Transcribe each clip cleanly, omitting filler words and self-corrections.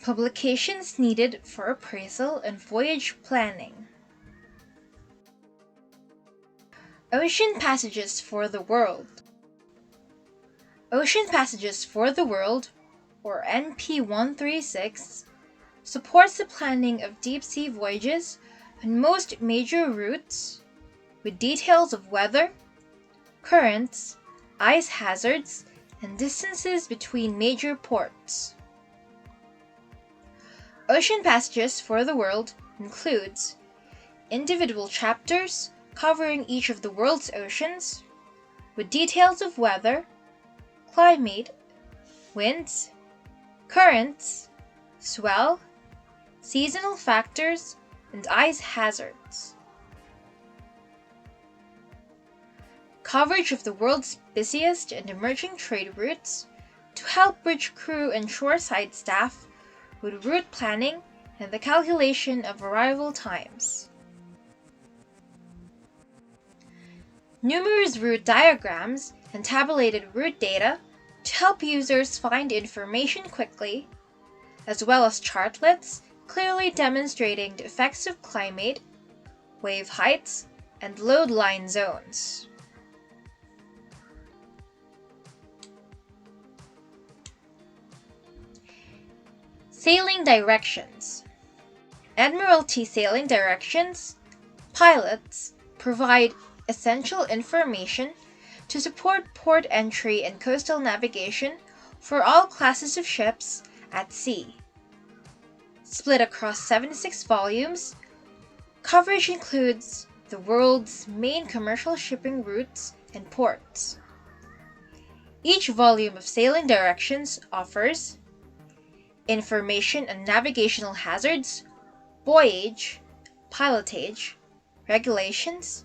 Publications needed for appraisal and voyage planning. Ocean Passages for the World. Ocean Passages for the World, or NP136, supports the planning of deep-sea voyages on most major routes, with details of weather, currents, ice hazards, and distances between major ports. Ocean Passages for the World includes individual chapters covering each of the world's oceans, with details of weather, climate, winds, currents, swell, seasonal factors, and ice hazards. Coverage of the world's busiest and emerging trade routes to help bridge crew and shoreside staff with route planning and the calculation of arrival times. Numerous route diagrams and tabulated route data to help users find information quickly, as well as chartlets clearly demonstrating the effects of climate, wave heights, and load line zones. Sailing directions. Admiralty sailing directions, pilots provide essential information to support port entry and coastal navigation for all classes of ships at sea. Split across 76 volumes, coverage includes the world's main commercial shipping routes and ports. Each volume of sailing directions offers information on navigational hazards, buoyage, pilotage, regulations,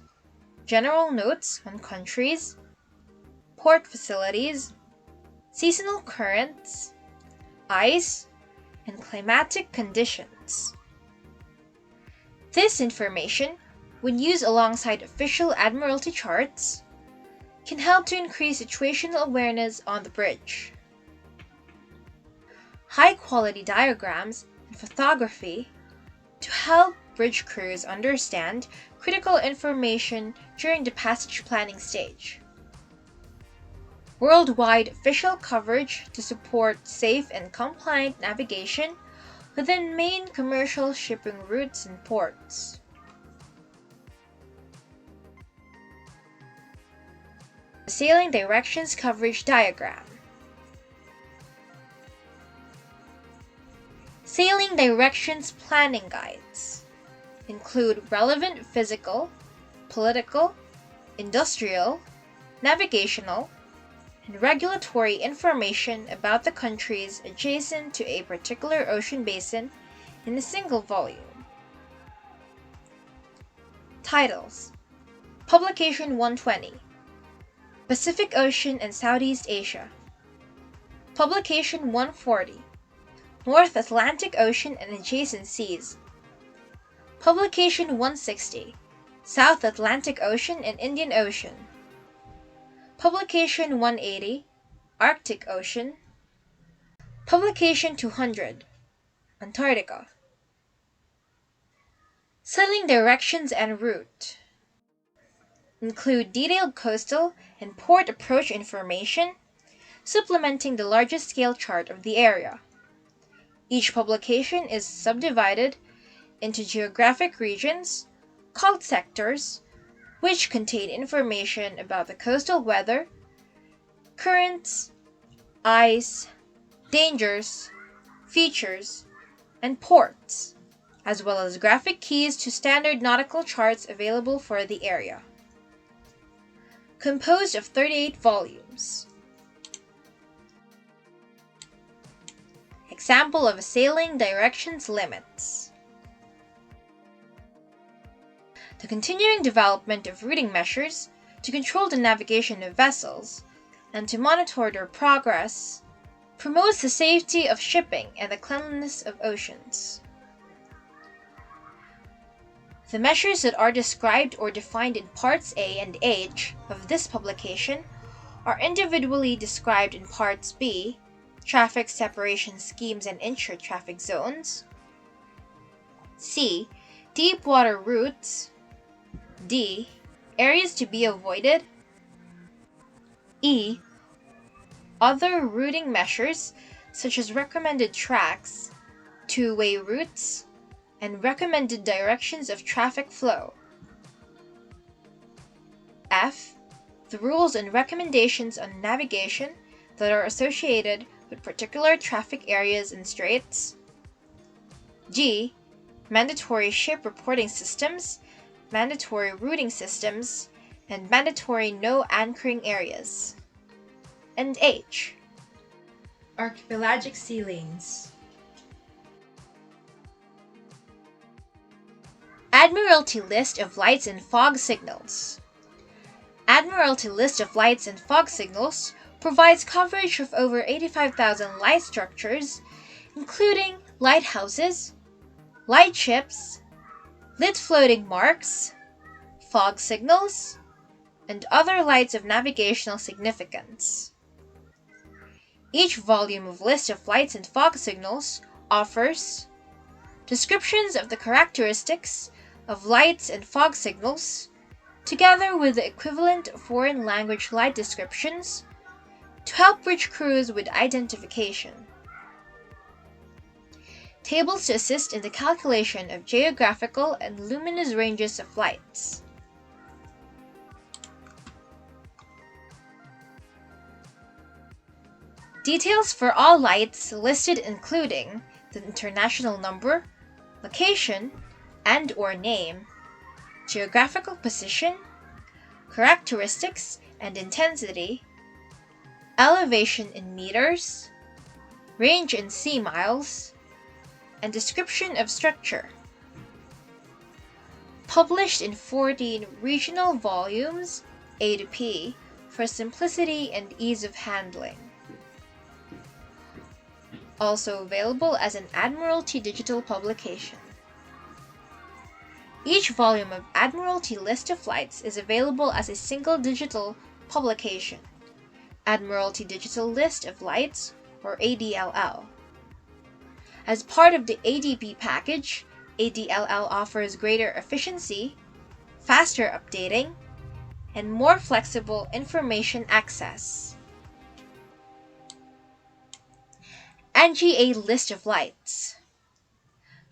general notes on countries, port facilities, seasonal currents, ice, and climatic conditions. This information, when used alongside official Admiralty charts, can help to increase situational awareness on the bridge. High-quality diagrams and photography to help bridge crews understand critical information during the passage planning stage. Worldwide official coverage to support safe and compliant navigation within main commercial shipping routes and ports. The Sailing Directions Coverage Diagram. Sailing Directions Planning Guides include relevant physical, political, industrial, navigational, and regulatory information about the countries adjacent to a particular ocean basin in a single volume. Titles: Publication 120, Pacific Ocean and Southeast Asia. Publication 140, North Atlantic Ocean and Adjacent Seas. Publication 160, South Atlantic Ocean and Indian Ocean. Publication 180, Arctic Ocean. Publication 200, Antarctica. Sailing directions and route include detailed coastal and port approach information, supplementing the largest scale chart of the area. Each publication is subdivided into geographic regions, called sectors, which contain information about the coastal weather, currents, ice, dangers, features, and ports, as well as graphic keys to standard nautical charts available for the area. Composed of 38 volumes. Example of sailing directions limits. The continuing development of routing measures to control the navigation of vessels and to monitor their progress promotes the safety of shipping and the cleanliness of oceans. The measures that are described or defined in Parts A and H of this publication are individually described in Parts B, Traffic separation schemes and intra-traffic zones. C. Deep water routes. D. Areas to be avoided. E. Other routing measures such as recommended tracks, two-way routes, and recommended directions of traffic flow. F. The rules and recommendations on navigation that are associated with particular traffic areas and straits. G. Mandatory ship reporting systems, mandatory routing systems, and mandatory no anchoring areas. And H. Archipelagic sea lanes. Admiralty list of lights and fog signals. Admiralty list of lights and fog signals provides coverage of over 85,000 light structures, including lighthouses, lightships, lit floating marks, fog signals, and other lights of navigational significance. Each volume of list of lights and fog signals offers descriptions of the characteristics of lights and fog signals, together with the equivalent foreign language light descriptions, to help bridge crews with identification. Tables to assist in the calculation of geographical and luminous ranges of lights. Details for all lights listed including the international number, location, and/or name, geographical position, characteristics and intensity, elevation in meters, range in sea miles, and description of structure. Published in 14 regional volumes, A to P, for simplicity and ease of handling. Also available as an Admiralty digital publication. Each volume of Admiralty List of Lights is available as a single digital publication, Admiralty Digital List of Lights, or ADLL. As part of the ADP package, ADLL offers greater efficiency, faster updating, and more flexible information access. NGA List of Lights.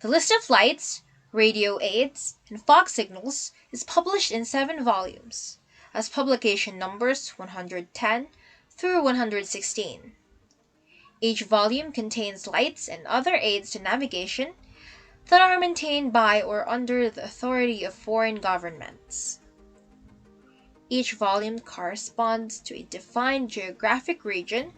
The list of lights, radio aids, and fog signals is published in 7 volumes, as publication numbers 110 through 116. Each volume contains lights and other aids to navigation that are maintained by or under the authority of foreign governments. Each volume corresponds to a defined geographic region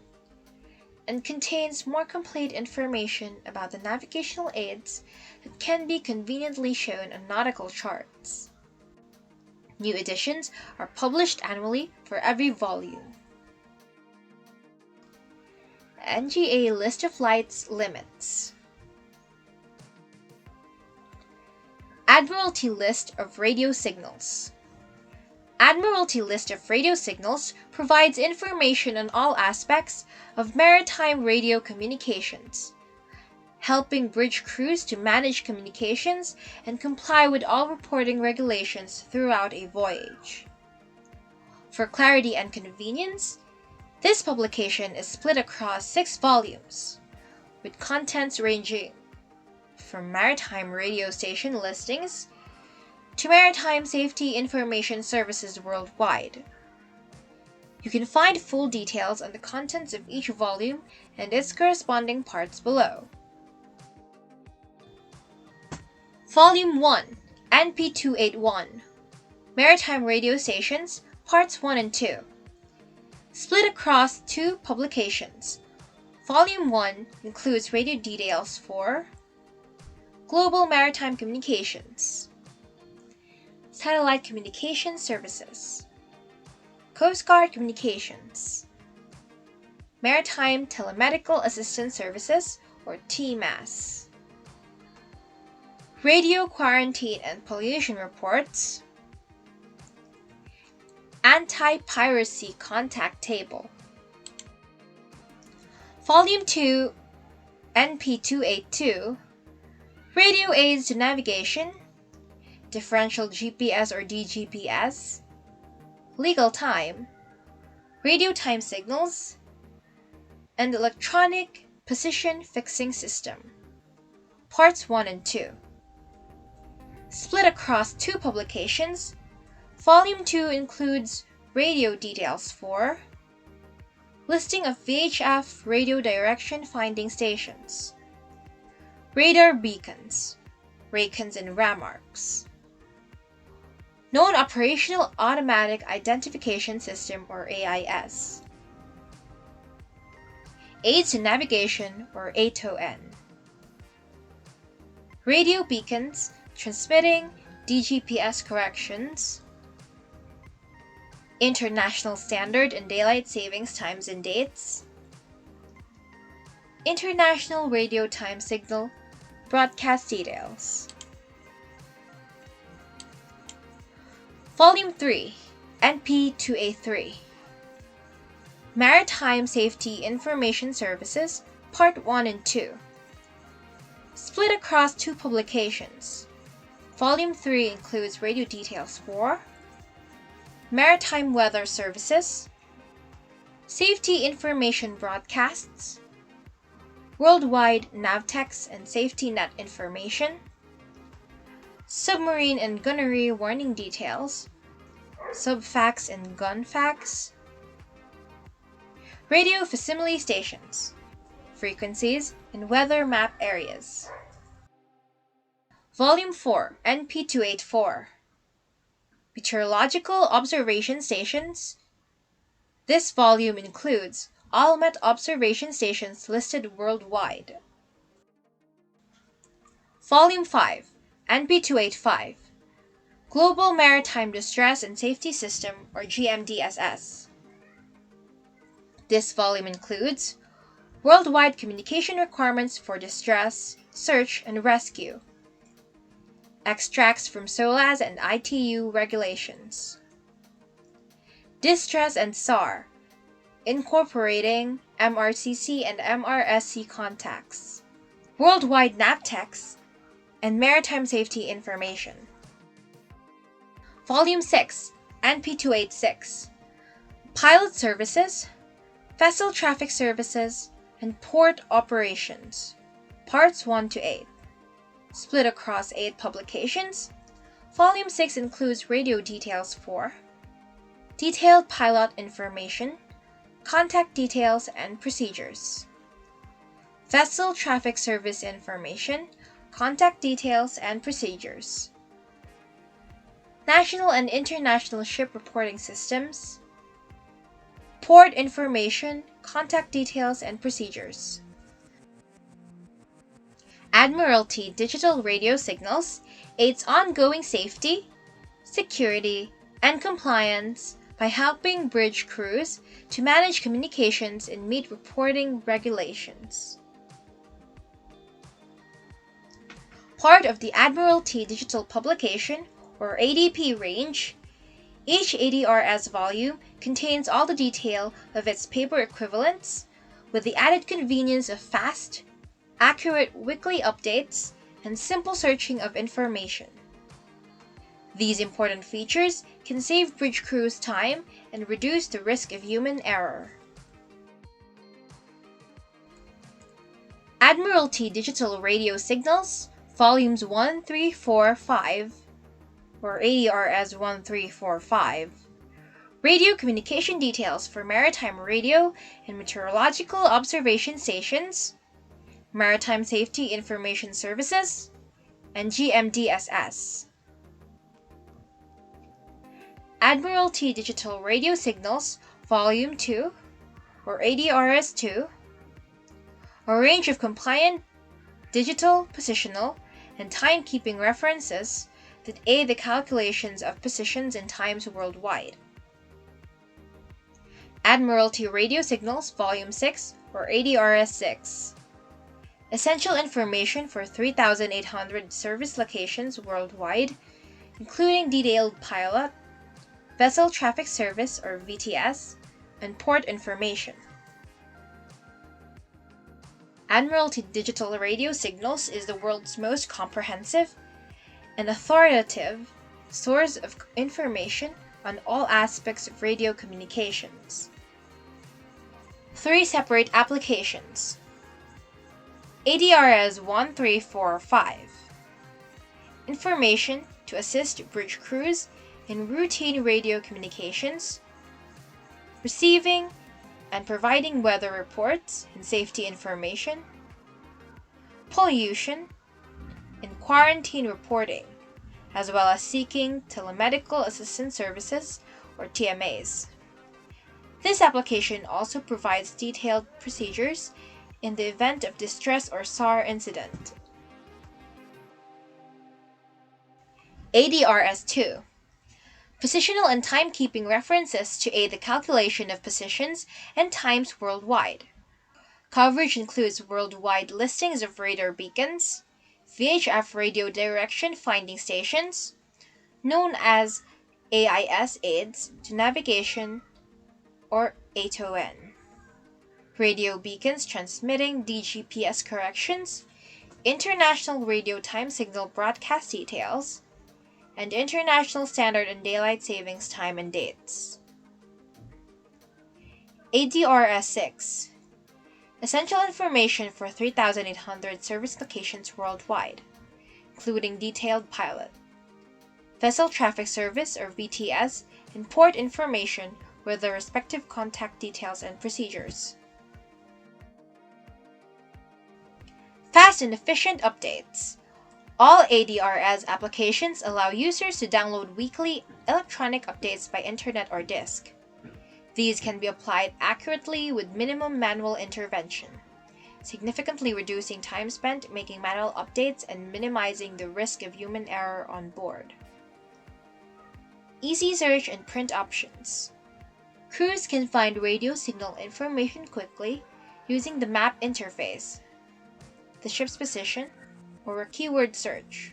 and contains more complete information about the navigational aids that can be conveniently shown on nautical charts. New editions are published annually for every volume. NGA List of Lights Limits. Admiralty List of Radio Signals. Admiralty List of Radio Signals provides information on all aspects of maritime radio communications, helping bridge crews to manage communications and comply with all reporting regulations throughout a voyage. For clarity and convenience, this publication is split across 6 volumes, with contents ranging from maritime radio station listings to maritime safety information services worldwide. You can find full details on the contents of each volume and its corresponding parts below. Volume 1, NP281, Maritime Radio Stations, Parts 1 and 2. Split across 2 publications. Volume 1 includes radio details for Global Maritime Communications, Satellite Communication Services, Coast Guard Communications, Maritime Telemedical Assistance Services, or TMAS, Radio Quarantine and Pollution Reports, Anti-Piracy Contact Table. Volume 2, NP282, Radio Aids to Navigation, Differential GPS or DGPS, Legal Time, Radio Time Signals, and Electronic Position Fixing System. Parts 1 and 2. Split across 2 publications, Volume 2 includes Radio Details for listing of VHF radio direction finding stations, radar beacons, raycons and ramarks, known Operational Automatic Identification System or AIS, Aids to Navigation or ATON, radio beacons transmitting DGPS corrections, International Standard and Daylight Savings Times and Dates, International Radio Time Signal Broadcast Details. Volume 3, NP2A3, Maritime Safety Information Services, Part 1 and 2. Split across 2 publications. Volume 3 includes radio details for Maritime Weather Services, Safety Information Broadcasts, Worldwide Navtex and Safety Net Information, Submarine and Gunnery Warning Details, Subfax and Gunfax, Radio Facsimile Stations, Frequencies and Weather Map Areas. Volume 4, NP284, Meteorological Observation Stations. This volume includes all Met observation stations listed worldwide. Volume 5, NP285, Global Maritime Distress and Safety System or GMDSS. This volume includes worldwide communication requirements for distress, search, and rescue, extracts from SOLAS and ITU regulations, Distress and SAR, incorporating MRCC and MRSC contacts, worldwide NAVTEX, and maritime safety information. Volume 6, NP286, Pilot Services, Vessel Traffic Services, and Port Operations, Parts 1 to 8. Split across 8 publications, Volume 6 includes radio details for detailed pilot information, contact details and procedures, Vessel Traffic Service information, contact details and procedures, National and International Ship Reporting Systems, Port Information, contact details and procedures. Admiralty Digital Radio Signals aids ongoing safety, security, and compliance by helping bridge crews to manage communications and meet reporting regulations. Part of the Admiralty Digital Publication, or ADP range, each ADRS volume contains all the detail of its paper equivalents, with the added convenience of fast, accurate weekly updates, and simple searching of information. These important features can save bridge crews time and reduce the risk of human error. Admiralty Digital Radio Signals, Volumes 1, 3, 4, 5, or ADRS 1, 3, 4, 5. Radio communication details for maritime radio and meteorological observation stations, Maritime Safety Information Services, and GMDSS. Admiralty Digital Radio Signals, Volume 2, or ADRS 2, a range of compliant digital, positional, and timekeeping references that aid the calculations of positions and times worldwide. Admiralty Radio Signals, Volume 6, or ADRS 6. Essential information for 3,800 service locations worldwide, including detailed pilot, Vessel Traffic Service or VTS, and port information. Admiralty digital radio signals is the world's most comprehensive and authoritative source of information on all aspects of radio communications. 3 separate applications. ADRS 1345. Information to assist bridge crews in routine radio communications, receiving and providing weather reports and safety information, pollution, and quarantine reporting, as well as seeking telemedical assistance services or TMAs. This application also provides detailed procedures in the event of distress or SAR incident. ADRS-2. Positional and timekeeping references to aid the calculation of positions and times worldwide. Coverage includes worldwide listings of radar beacons, VHF radio direction finding stations, known as AIS aids to navigation or ATON, radio beacons transmitting DGPS corrections, international radio time signal broadcast details, and international standard and daylight savings time and dates. ADRS-6. Essential information for 3,800 service locations worldwide, including detailed pilot, vessel traffic service or VTS, and port information with the respective contact details and procedures. Fast and efficient updates. All ADRS applications allow users to download weekly electronic updates by internet or disk. These can be applied accurately with minimum manual intervention, significantly reducing time spent making manual updates and minimizing the risk of human error on board. Easy search and print options. Crews can find radio signal information quickly using the map interface, the ship's position, or a keyword search.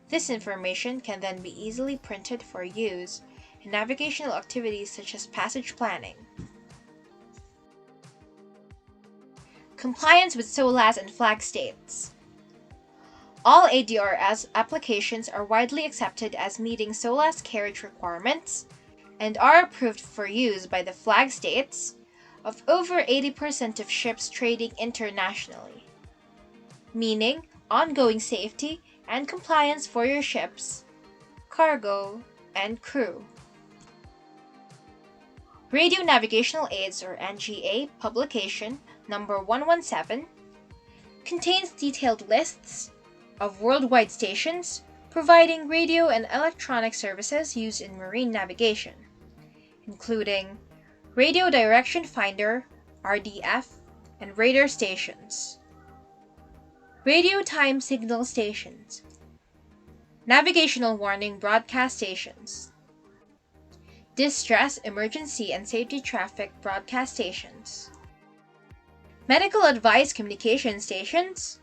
This information can then be easily printed for use in navigational activities such as passage planning. Compliance with SOLAS and flag states. All ADRS applications are widely accepted as meeting SOLAS carriage requirements and are approved for use by the flag states of over 80% of ships trading internationally, meaning ongoing safety and compliance for your ships, cargo, and crew. Radio Navigational Aids or NGA publication number 117 contains detailed lists of worldwide stations providing radio and electronic services used in marine navigation, including Radio Direction Finder, RDF, and radar stations, radio time signal stations, navigational warning broadcast stations, distress, emergency, and safety traffic broadcast stations, medical advice communication stations,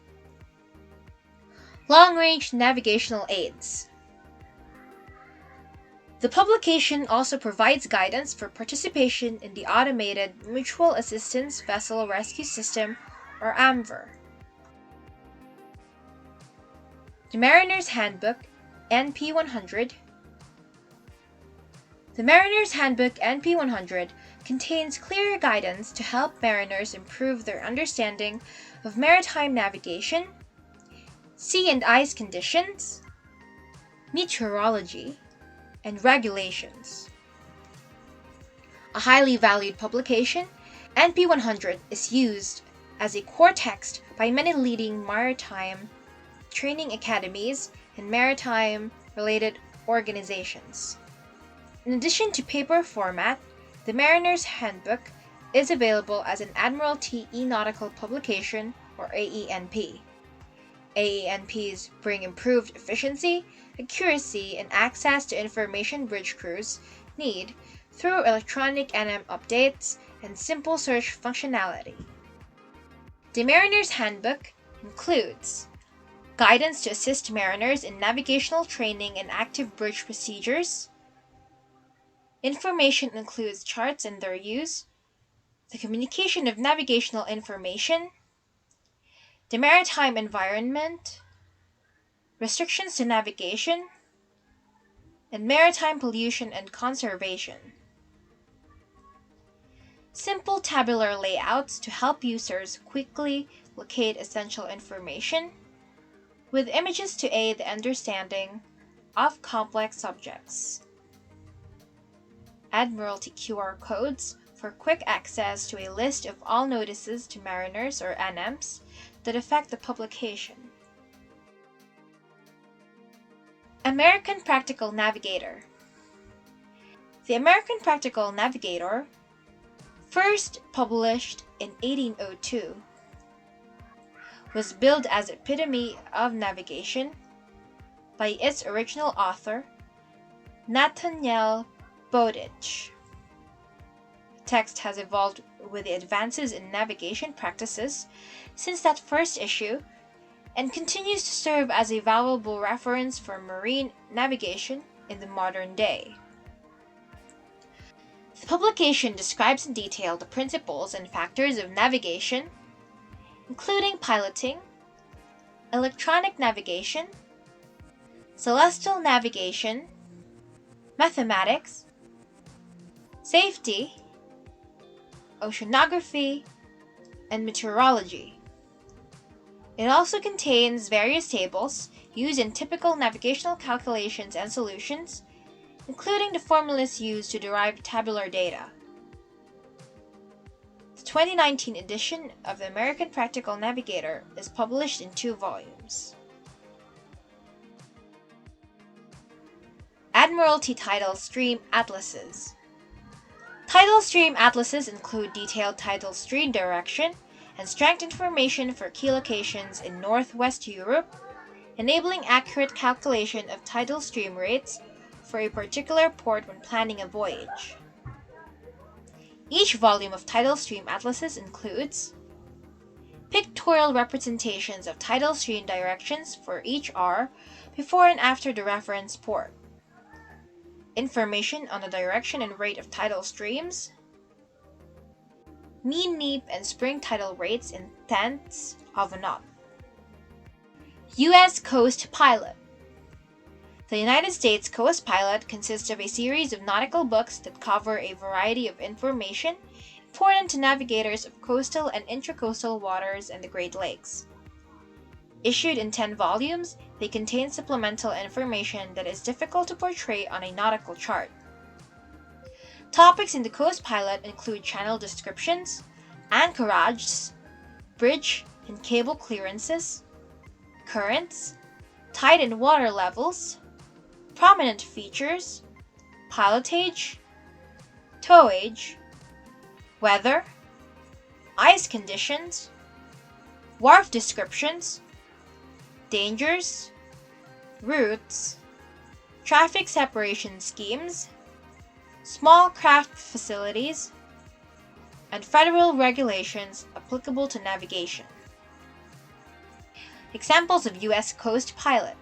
long-range navigational aids. The publication also provides guidance for participation in the Automated Mutual Assistance Vessel Rescue System or AMVR. The Mariner's Handbook, NP100. The Mariner's Handbook NP100 contains clear guidance to help mariners improve their understanding of maritime navigation, sea and ice conditions, meteorology, and regulations. A highly valued publication, NP100 is used as a core text by many leading maritime training academies and maritime-related organizations. In addition to paper format, the Mariner's Handbook is available as an Admiralty e-nautical publication or AENP. AENPs bring improved efficiency, accuracy, and access to information bridge crews need through electronic NM updates and simple search functionality. The Mariner's Handbook includes guidance to assist mariners in navigational training and active bridge procedures. Information includes charts and their use, the communication of navigational information, the maritime environment, restrictions to navigation, and maritime pollution and conservation. Simple tabular layouts to help users quickly locate essential information, with images to aid the understanding of complex subjects. Admiralty QR codes for quick access to a list of all notices to mariners or NMs that affect the publication. American Practical Navigator. The American Practical Navigator, first published in 1802, was billed as epitome of navigation by its original author, Nathaniel Bowditch. The text has evolved with the advances in navigation practices since that first issue and continues to serve as a valuable reference for marine navigation in the modern day. The publication describes in detail the principles and factors of navigation, including piloting, electronic navigation, celestial navigation, mathematics, safety, oceanography, and meteorology. It also contains various tables used in typical navigational calculations and solutions, including the formulas used to derive tabular data. The 2019 edition of the American Practical Navigator is published in 2 volumes. Admiralty Tidal Stream Atlases. Tidal stream atlases include detailed tidal stream direction and strength information for key locations in Northwest Europe, enabling accurate calculation of tidal stream rates for a particular port when planning a voyage. Each volume of tidal stream atlases includes pictorial representations of tidal stream directions for each R before and after the reference port, information on the direction and rate of tidal streams, mean neap and spring tidal rates in tenths of a knot. U.S. Coast Pilot. The United States Coast Pilot consists of a series of nautical books that cover a variety of information important to navigators of coastal and intracoastal waters and the Great Lakes. Issued in 10 volumes, they contain supplemental information that is difficult to portray on a nautical chart. Topics in the Coast Pilot include channel descriptions, anchorages, bridge and cable clearances, currents, tide and water levels, prominent features, pilotage, towage, weather, ice conditions, wharf descriptions, dangers, routes, traffic separation schemes, small craft facilities, and federal regulations applicable to navigation. Examples of U.S. Coast Pilot.